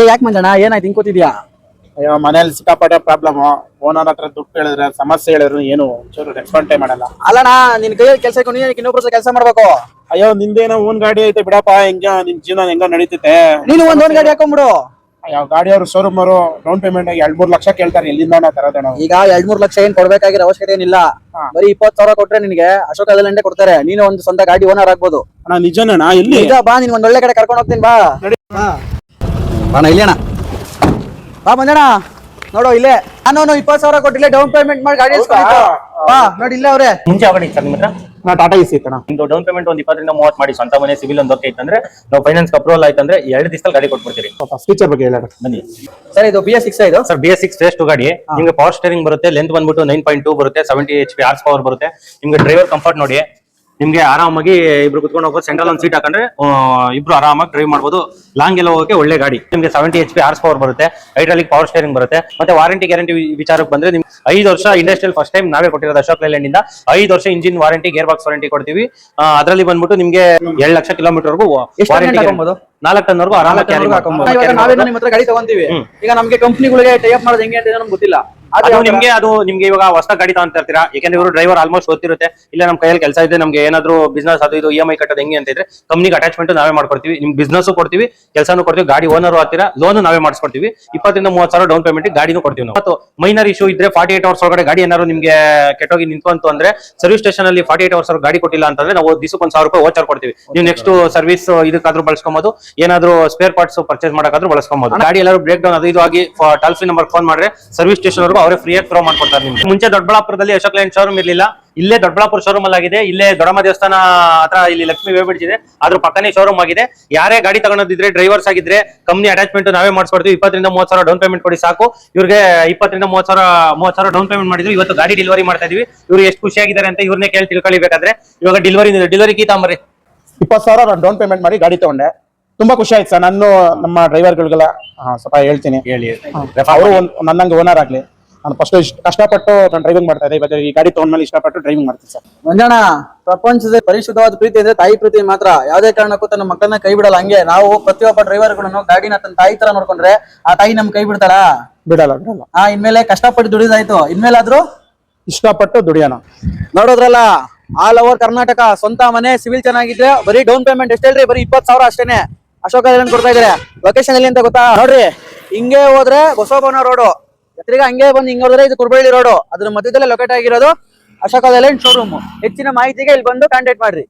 ಯಾಕೆ ಮಂಜಣ್ಣ ಏನಾಯ್ತು ಹಿಂಗ್ ಕೂತಿದ್ಯಾ? ಅಯ್ಯೋ ಮನೇಲಿ ಸಿಕ್ಕಾಪಟ್ಟೆ ಪ್ರಾಬ್ಲಮ್. ಓನರ್ ಹತ್ರ ದುಡ್ಡು ಹೇಳಿದ್ರೆ ಸಮಸ್ಯೆ ಹೇಳಿದ್ರು ಏನು ಒಂಚೂರು ರೆಸ್ಪಾನ್ಸೇ ಮಾಡಲ್ಲ. ಅಲ್ಲಣ್ಣ ನಿನ್ ಕೈಯಲ್ಲಿ ಕೆಲಸ ನೀನು ಇನ್ನೊಬ್ರು ಕೆಲಸ ಮಾಡ್ಬೇಕು. ಅಯ್ಯೋ ನಿಂದೇನೋ ಓನ್ ಗಾಡಿ ಐತೆ ಬಿಡಪ್ಪ, ಹೆಂಗ ನಿನ್ ಜೀವನ ಹೆಂಗ ನಡೀತೈತೆ. ನೀನು ಒಂದ್ ಗಾಡಿ ಹಾಕೊಂಡ್ಬಿಡು. ಅಯ್ಯೋ ಗಾಡಿಯವರು ಶೋರೂಮ್ ಅವರು ಡೌನ್ ಪೇಮೆಂಟ್ ಆಗಿ 2-3 ಲಕ್ಷ ಕೇಳ್ತಾರೆ. ಎಲ್ಲಿಂದ ತರೋದಣ್ಣ? ಈಗ 2-3 ಲಕ್ಷ ಏನ್ ಕೊಡ್ಬೇಕಾಗಿರೋ ಅವಶ್ಯಕತೆ ಏನಿಲ್ಲ. ಬರೀ 20,000 ಕೊಟ್ರೆ ನಿನ್ಗೆ ಅಶೋಕ್ ಲೇಲ್ಯಾಂಡ್ ಕೊಡ್ತಾರೆ. ನೀನು ಒಂದು ಸ್ವಂತ ಗಾಡಿ ಓನರ್ ಆಗ್ಬೋದು. ಅಣ್ಣ ನಿಜನೇನಾ? ಇಲ್ಲಿ ಈಗ ಬಾ, ನಿನ್ ಒಂದ್ ಒಳ್ಳೆ ಕಡೆ ಕರ್ಕೊಂಡು ಹೋಗ್ತೀನಿ ಬಾ. ಅಣ್ಣ ಇಲ್ಲಿ ಅಣ್ಣ ಬಾ ಮಂಜಣ್ಣ. ನೋಡು ಇಲ್ಲೇ ನಾನು 20,000 ಕೊಟ್ಟಿಲ್ಲ ಡೌನ್ ಪೇಮೆಂಟ್ ಮಾಡಿ ಗಾಡಿ ಬಾ ನೋಡಿ ಇಲ್ಲೇ ಅವ್ರೆ. ಮುಂಚೆ ಅವಳಿ ಸರ್ ನಿಮ್ಮ ಹತ್ರ ನಾ ಟಾಟಾ ಇಸಿ ಐತಣ್ಣ. ನಿಮ್ದು ಡೌನ್ ಪೇಮೆಂಟ್ ಒಂದು 20-30 ಮಾಡಿ ಸ್ವಂತ ಮನೆ ಸಿವಿಲ್ ಒಂದು ಓಕೆ ಐತಂದ್ರೆ ನಾವು ಫೈನಾನ್ಸ್ ಅಪ್ರೂವಲ್ ಆಯ್ತಂದ್ರೆ 2 ದಿವಸದಲ್ಲಿ ಗಾಡಿ ಕೊಟ್ಬಿಡ್ತೀರಿ. ಫೀಚರ್ ಬಗ್ಗೆ ಹೇಳ ಬನ್ನಿ ಸರ್. ಇದು BS6 ಇದು ಸರ್. BS6 ಫೇಸ್ 2 ಗಾಡಿ. ನಿಮ್ಗೆ ಪವರ್ ಸ್ಟೇರಿಂಗ್ ಬರುತ್ತೆ, ಲೆಂತ್ ಬಂದ್ಬಿಟ್ಟು 9.2 ಬರುತ್ತೆ, 70 HP ಹಾರ್ಸ್ ಪವರ್ ಬರುತ್ತೆ. ನಿಮ್ಗೆ ಡ್ರೈವರ್ ಕಂಫರ್ಟ್ ನೋಡಿ, ನಿಮ್ಗೆ ಆರಾಮಾಗಿ ಇಬ್ರು ಕುತ್ಕೊಂಡು ಹೋಗ್ಬೋದು. ಸೆಂಟ್ರಲ್ ಒಂದು ಸೀಟ್ ಹಾಕೊಂಡ್ರೆ ಇಬ್ರು ಆರಾಮಾಗಿ ಡ್ರೈವ್ ಮಾಡ್ಬೋದು. ಲಾಂಗ್ ಎಲ್ಲ ಹೋಗೋಕೆ ಒಳ್ಳೆ ಗಾಡಿ. ನಿಮ್ಗೆ 70 HP ಹಾರ್ಸ್ ಪವರ್ ಬರುತ್ತೆ, ಹೈಡ್ರಾಲಿಕ್ ಪವರ್ ಸ್ಟೇರಿಂಗ್ ಬರುತ್ತೆ. ಮತ್ತೆ ವಾರಂಟಿ ಗ್ಯಾರಂಟಿ ವಿಚಾರಕ್ಕೆ ಬಂದ್ರೆ ನಿಮ್ಗೆ 5 ವರ್ಷ ಇಂಡಸ್ಟ್ರಿಯಲ್ ಫಸ್ಟ್ ಟೈಮ್ ನಾವೇ ಕೊಟ್ಟಿರೋದು ಅಶೋಕ್ ಲೇಲ್ಯಾಂಡ್ ಇಂದ. 5 ವರ್ಷ engine warranty, gear box warranty ಕೊಡ್ತೀವಿ. ಅದರಲ್ಲಿ ಬಂದ್ಬಿಟ್ಟು ನಿಮ್ಗೆ 2 ಲಕ್ಷ ಕಿಲೋಮೀಟರ್ವರೆಗೂ ವಾರಂಟಿ, 4 ಟನ್ ವರೆಗೂ ಆರಾಮಾಗಿ ನಾವೇನೋ ನಿಮ್ಮ ಹತ್ರ ಗಾಡಿ ತಗೊಂತೀವಿ. ಈಗ ನಮ್ಗೆ ಕಂಪ್ನಿಗಳಿಗೆ ಟೈ ಅಪ್ ಮಾಡೋದು ಹೆಂಗೆ ಅಂತ ನಮ್ಗೆ ಗೊತ್ತಿಲ್ಲ. ನಿಮ್ಗೆ ಇವಾಗ ಹೊಸ ಗಾಡಿ ತಗೊಂತ ಇರ್ತೀರಾ, ಯಾಕಂದ್ರೆ ಇವರು ಡ್ರೈವರ್ ಆಲ್ಮೋಸ್ಟ್ ಗೊತ್ತಿರುತ್ತೆ. ಇಲ್ಲ ನಮ್ಮ ಕೈಯಲ್ಲಿ ಕೆಲಸ ಇದೆ, ನಮ್ಗೆ ಏನಾದ್ರು ಬಿಸ್ನೆಸ್ ಅದು ಇದು EMI ಕಟ್ಟೋದು ಹೆಂಗೆ ಅಂತ ಇದ್ರೆ ಕಂಪ್ನಿಗೆ ಅಟ್ಯಾಚ್ಮೆಂಟ್ ನಾವೇ ಮಾಡ್ಕೊಡ್ತೀವಿ. ನಿಮ್ ಬಿಸ್ನೆಸ್ ಕೊಡ್ತೀವಿ, ಕೆಲಸನೂ ಕೊಡ್ತೀವಿ, ಗಾಡಿ ಓನರ್ ಆಗ್ತೀರಾ, ಲೋನ್ ನಾವೇ ಮಾಡಿಸ್ಕೊಡ್ತೀವಿ. 20-30,000 ಡೌನ್ ಪೇಮೆಂಟ್ ಗಾಡಿನೂ ಕೊಡ್ತೀವಿ ನಾವು. ಮತ್ತು ಮೈನರ್ ಇಶ್ಯೂ ಇದ್ರೆ 48 ಅವರ್ಸ್ ಒಳಗಡೆ ಗಾಡಿ ಏನಾದ್ರು ನಿಮ್ಗೆ ಕೆಟ್ಟೋಗಿ ನಿಂತ್ಕೊಂತು ಅಂದ್ರೆ ಸರ್ವಿಸ್ ಸ್ಟೇಷನ್ ಅಲ್ಲಿ 48 ಅವರ್ಸ್ ಗಾಡಿ ಕೊಟ್ಟಿಲ್ಲ ಅಂತಂದ್ರೆ ನಾವು ದಿವಸಕ್ಕೆ 1,000 ರೂಪಾಯಿ ವೋಚರ್ ಕೊಡ್ತೀವಿ. ನೀವು ನೆಕ್ಸ್ಟ್ ಸರ್ವಿಸ್ ಇದಕ್ಕಾದ್ರೂ ಬಳಸ್ಕೊಬಹುದು, ಏನಾದ್ರು ಸ್ಪೇರ್ ಪಾರ್ಟ್ಸ್ ಪರ್ಚೇಸ್ ಮಾಡಕ್ಕಾದ್ರೂ ಬಳಸ್ಕೊಬಹುದು. ಗಾಡಿ ಎಲ್ಲರೂ ಬ್ರೇಕ್ ಡೌನ್ ಅದು ಇದು ಆಗಿ ಟೋಲ್ ಫ್ರೀ ನಂಬರ್ ಫೋನ್ ಮಾಡ್ರೆ ಸರ್ವಿಸ್ ಸ್ಟೇಷನ್ ವರೆಗೂ ಅವರೇ ಫ್ರೀ ಆಗಿ ಥ್ರೋ ಮಾಡ್ಕೊಡ್ತಾರೆ. ನಿಮ್ಗೆ ಮುಂಚೆ ದೊಡ್ಡಬಳ್ಳಾಪುರದಲ್ಲಿ ಅಶೋಕ್ ಲೇಲ್ಯಾಂಡ್ ಶೋರೂಮ್ ಇರ್ಲಿಲ್ಲ, ಇಲ್ಲೇ ದೊಡ್ಡಬಳ್ಳಾಪುರ ಶೋರೂಮ್ ಅಲ್ಲಿ ಆಗಿದೆ. ಇಲ್ಲೇ ದೊಡ್ಡಮ್ಮ ದೇವಸ್ಥಾನ ಹತ್ರ ಇಲ್ಲಿ ಲಕ್ಷ್ಮೀ ವೇಬ್ರಿಡ್ಜ್ ಇದೆ, ಅದ್ರ ಪಕ್ಕನೇ ಶೋರೂಮ್ ಆಗಿದೆ. ಯಾರೇ ಗಾಡಿ ತಗೊಂಡಿದ್ರೆ ಡ್ರೈವರ್ಸ್ ಆಗಿದ್ರೆ ಕಂಪ್ನಿ ಅಟ್ಯಾಚ್ಮೆಂಟ್ ನಾವೇ ಮಾಡಿಸ್ಕೊಡ್ತೀವಿ. 20-30,000 ಡೌನ್ ಪೇಮೆಂಟ್ ಕೊಡಿ ಸಾಕು. ಇವ್ರಿಗೆ 20-30,000 ಡೌನ್ ಪೇಮೆಂಟ್ ಮಾಡಿದ್ವಿ. ಇವತ್ತು ಗಾಡಿ ಡೆಲಿವರಿ ಮಾಡ್ತಾ ಇದೀವಿ. ಇವ್ರು ಎಷ್ಟು ಖುಷಿಯಾಗಿದ್ದಾರೆ ಅಂತ ಇವ್ರನ್ನೇ ಕೇಳಿ ತಿಳ್ಕೊಳ್ಳಿಬೇಕಾದ್ರೆ ಇವಾಗ ಡೆಲಿವರಿ ಕೀ ತಾಂಬರಿ 20,000 ನಾನು ಡೌನ್ ಪೇಮೆಂಟ್ ಮಾಡಿ ಗಾಡಿ ತಗೊಂಡೆ. ತುಂಬಾ ಖುಷಿ ಆಯ್ತು ಸರ್. ನಾನು ನಮ್ಮ ಡ್ರೈವರ್ಗಳಿಗೆಲ್ಲ ಸ್ವಲ್ಪ ಹೇಳ್ತೀನಿ, ಹೇಳಿ ಅವರು ನನ್ನಂಗೆ ಓನರ್ ಆಗ್ಲಿ. ನಾನು ಫಸ್ಟ್ ಕಷ್ಟಪಟ್ಟು ನಾನು ಡ್ರೈವಿಂಗ್ ಮಾಡ್ತಾ ಇದ್ದೆ, ಇವಾಗ ಈ ಗಾಡಿ ತಗೊಂಡ್ಮೇಲೆ ಇಷ್ಟಪಟ್ಟು ಡ್ರೈವಿಂಗ್ ಮಾಡ್ತೀನಿ ಸರ್. ಮಂಜಣ್ಣ, ಪ್ರಪಂಚದ ಪರಿಶುದ್ಧವಾದ ಪ್ರೀತಿ ಅಂದ್ರೆ ತಾಯಿ ಪ್ರೀತಿ ಮಾತ್ರ. ಯಾವ್ದೇ ಕಾರಣಕ್ಕೂ ತನ್ನ ಮಕ್ಕಳನ್ನ ಕೈ ಬಿಡಲ್ಲ. ಹಂಗೆ ನಾವು ಪ್ರತಿಯೊಬ್ಬ ಡ್ರೈವರ್ಗಳನ್ನು ಗಾಡಿನ ತನ್ನ ತಾಯಿ ತರ ನೋಡ್ಕೊಂಡ್ರೆ ಆ ತಾಯಿ ನಮ್ ಕೈ ಬಿಡ್ತಾಳ? ಬಿಡಲ್ಲ. ಇನ್ಮೇಲೆ ಕಷ್ಟಪಟ್ಟು ದುಡಿದಾಯ್ತು, ಇನ್ಮೇಲಾದ್ರೂ ಇಷ್ಟಪಟ್ಟು ದುಡಿಯೋಣ. ನೋಡೋದ್ರಲ್ಲ, ಆಲ್ ಓವರ್ ಕರ್ನಾಟಕ ಸ್ವಂತ ಮನೆ, ಸಿವಿಲ್ ಚೆನ್ನಾಗಿದ್ರೆ ಬರೀ ಡೌನ್ ಪೇಮೆಂಟ್ ಎಷ್ಟು ಹೇಳ್ರಿ? ಬರೀ 20,000 ಅಷ್ಟೇನೆ. ಅಶೋಕ ಲೇಲ್ಯಾಂಡ್ ಕೊಡ್ತಾ ಇದಾರೆ. ಲೊಕೇಶನ್ ಎಲ್ಲಿ ಅಂತ ಗೊತ್ತಾ? ನೋಡ್ರಿ, ಹಿಂಗೆ ಹೋದ್ರೆ ಬಸವಭವನ ರೋಡು, ಎತ್ತರಿಗ ಹಂಗೆ ಬಂದು ಹಿಂಗೆ ಹೋದ್ರೆ ಇದು ಕುರ್ಬಳ್ಳಿ ರೋಡು. ಅದ್ರ ಮಧ್ಯದಲ್ಲೇ ಲೊಕೇಟ್ ಆಗಿರೋದು ಅಶೋಕ ಲೇಲ್ಯಾಂಡ್ ಶೋರೂಮ್. ಹೆಚ್ಚಿನ ಮಾಹಿತಿಗೆ ಇಲ್ಲಿ ಬಂದು ಕಾಂಟ್ಯಾಕ್ಟ್ ಮಾಡ್ರಿ.